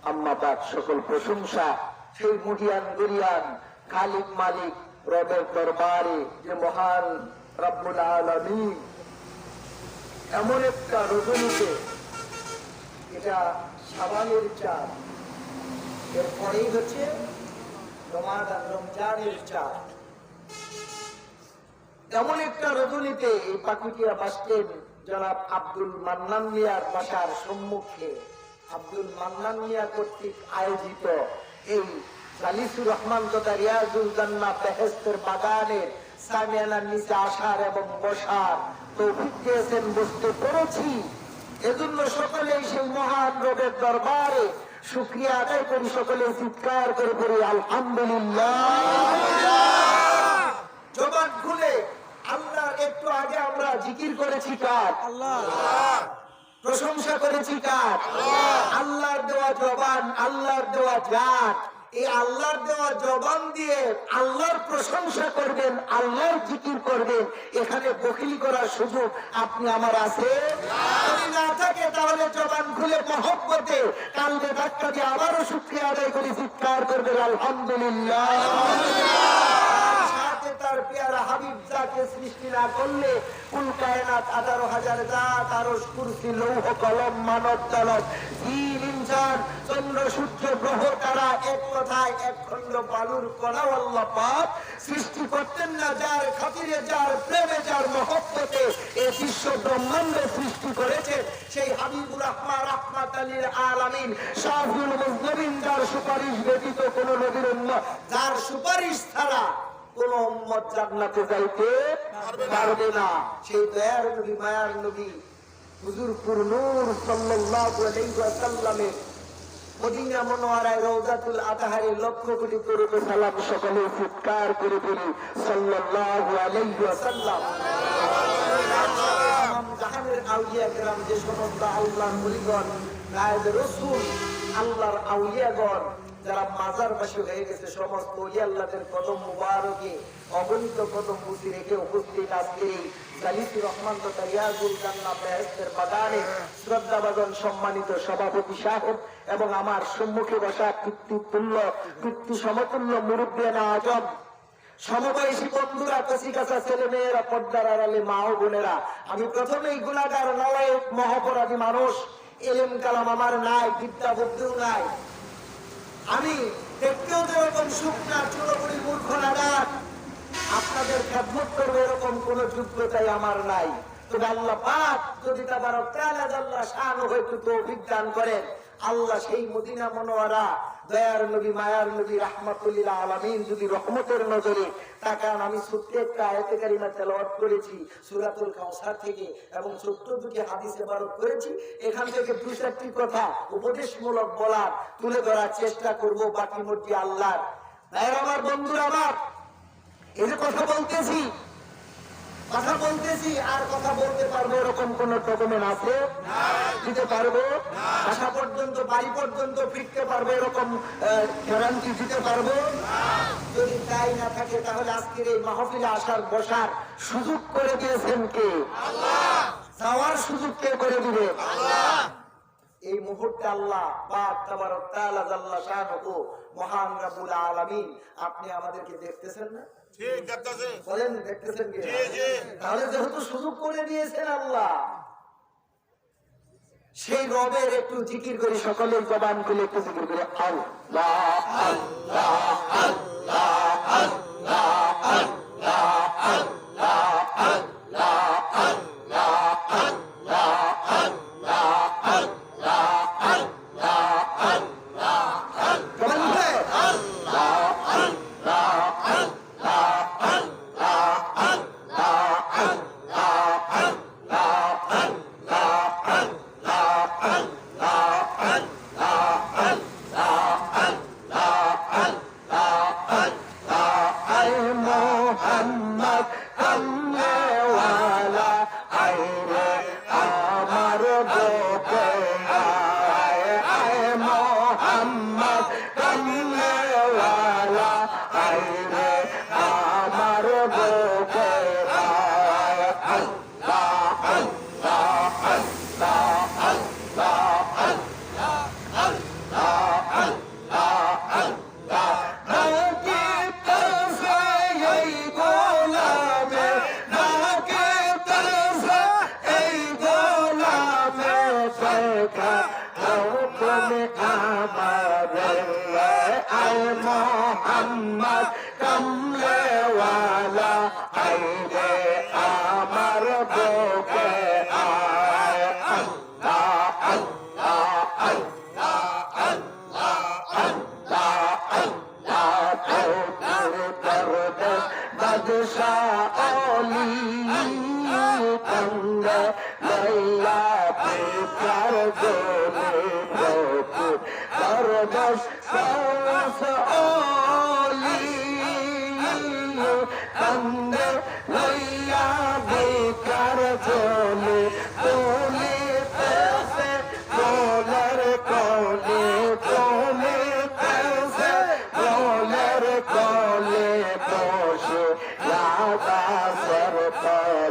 আম্মা পাক সকল প্রশংসা সেই মুহিয়ান গুরিয়ান খালিক মালিক রবের দরবারে যে মহান রব্বুল আলামিন এমন একটা রজনীতে, এটা শাবানের চাঁদ, এরপরেই হচ্ছে রমজানের চাঁদ। এমন একটা রজনীতে এই পাকুটিয়া বাসস্ট্যান্ড জনাব আব্দুল মান্নান মিয়ার বাসার সম্মুখে আব্দুল মান্নান মিয়া কর্তৃক আয়োজিত এই জালিসুর রহমান তথা রিয়াজুল জান্নাহ বেহেশতের বাগানের সামিয়ানার নিচে আসার এবং বসার তৌফিক দিয়েছেন বুঝতে পেরেছি। এজন্য সকলেই সেই মহান রবের দরবারে শুকরিয়া আদায় করি, সকলে চিৎকার করে পড়ি আলহামদুলিল্লাহ। জবান খুলে আল্লাহ, একটু আগে আমরা জিকির করেছি কার? আল্লাহ। প্রশংসা করেছি কার? আল্লাহর দেওয়া জবান, আল্লাহর দেওয়া জাত। এই আল্লাহর দেওয়া জবান দিয়ে আল্লাহর প্রশংসা করবেন, আল্লাহর জিকির করবেন, এখানে বকিলি করার সুযোগ আপনি আমার আছে? যদি না থাকে তাহলে জবান খুলে মহব্বতে কালবে ধাক্কা দিয়ে আবারও শুকরিয়া আদায় করে চিৎকার করবেন আলহামদুলিল্লাহ। তার পেয়ারা হাবিব যাকে সৃষ্টি না করলে কুল কায়নাত 18,000 জাত, আরশ, কুরসি, লৌহ কলম, মানব দানব, জিন, ইনসান, চন্দ্র, সূর্য, গ্রহ, তারা, এক কথায় এক খণ্ড বালুর কণাও আল্লাহ পাক সৃষ্টি করতেন না, যার খাতিরে, যার প্রেমে, যার মহব্বতে এই বিশ্ব ব্রহ্মাণ্ড সৃষ্টি করেছেন সেই হাবিবুর রহমান রাহমাতাল লিল আলামিন শাফিউল মুজনিবিন, যার সুপারিশ ব্যতীত কোন নবীর উম্মত, যার সুপারিশ ছাড়া কোন উম্মত জান্নাতে যাইতে পারবে না, সেই দয়ার নবী, মায়ার নবী হুজুরপুর নূর সাল্লাল্লাহু আলাইহি ওয়াসাল্লামের মদিনা মুনওয়ারায় রওজাতুল আতহারে লক্ষ কোটি করুণ সালাম, সকলে চিৎকার করে বলি সাল্লাল্লাহু আলাইহি ওয়াসাল্লাম। তামাম জাহানের আউলিয়া কেরাম, যে সমস্ত আল্লাহর ওলিগণ, নায়েবে রাসূল, আল্লাহর আউলিয়াগণ যারা মাজারবাসী হয়ে গেছে, সমস্ত ওলি আল্লাহদের কদম মুবারকে অগণিত কদম বুঝি রেখে উপস্থিত আজকের এই জালিসুর রহমান তথা রিয়াজুল জান্নাহ বেহেশতের বাগানে শ্রদ্ধাভাজন সম্মানিত সভাপতি সাহেব এবং আমার সম্মুখে বসা কীর্তি সমতুল্য মুরব্বিয়ানে আজম, সমবয়সী বন্ধুরা, কচিকাঁচা ছেলে মেয়েরা, পর্দার আড়ালে মা ও বোনেরা, আমি প্রথমেই গুনাহগার, নালায়েক, মহাপরাধী মানুষ, এলেম কালাম আমার নাই, বিদ্যা বুদ্ধিও নাই, আমি দেখতেও যেরকম শুকনা চুরোপুরি মূর্খ নাগার, আপনাদের খেদমত করবে এরকম কোন যোগ্যতাই আমার নাই। তবে আল্লাহ পাক যদি তাবারক তাআলা জাল্লা শানহু হয়তো তৌফিক দান করেন, আল্লাহ সেই মদিনা মুনওয়ারা দয়ার নবী, মায়ার নবী রাহমাতুল লিল আলামিন যদি রহমতের নজরে তাকান, আমি ছোট্ট একটা আয়াতে কারিমা তেলাওয়াত করেছি সূরাতুল কাউসার থেকে এবং ছোট্ট দুটি হাদিসে বারক করেছি, এখান থেকে 2-4টি কথা উপদেশমূলক বলার তুলে ধরার চেষ্টা করব, বাকি মর্জি আল্লাহর। ভাইরা আমার, বন্ধুরা আমার, এই যে কথা বলতেছি আর কথা বলতে পারবো এরকম কোন ডকুমেন্ট আছে? দিতে পারবো? বাসা পর্যন্ত, বাড়ি পর্যন্ত ফিরতে পারবো এরকম গ্যারান্টি দিতে পারবো? যদি তাই না থাকে তাহলে আজকের এই মাহফিলে আসার বসার সুযোগ করে দিয়েছেন কে? আল্লাহ। যাওয়ার সুযোগ কে করে দিবে? আল্লাহ। এই মুহূর্তে আল্লাহ পাক তাবারক তাআলা জাল্লা শানহু মহান রব্বুল আলামিন আপনি আমাদেরকে দেখতেছেন না? ঠিক দেখতেছেন। বলেন দেখতেছেন কি? জি জি। তাহলে যেহেতু সুযোগ করে দিয়েছেন আল্লাহ, সেই রবের একটু জিকির করি, সকলের জবান খুলে একটু জিকির করে আল্লাহ আল্লাহ আল্লাহ আল্লাহ আল্লাহ আল্লাহ আল্লাহ আল্লাহ আল্লাহ আল্লাহ আল্লাহ আল্লাহ আল্লাহ আমারে আয় মোহাম্মদ কমলেওয়ালা আয় রে আমার বুকে আয় আল্লাহ আল্লাহ আল্লাহ আল্লাহ আল্লাহ আল্লাহ তোর দরদ বাদশাহ আলী তঙ্গ লইয়া প্রার গোলে প্রভু দরদস সাস আলী তঙ্গ লইয়া বেকার গোলে গোলে পেছে গোলের কোলে গোলে পেছে গোলের কোলে বসে রাধা সরকার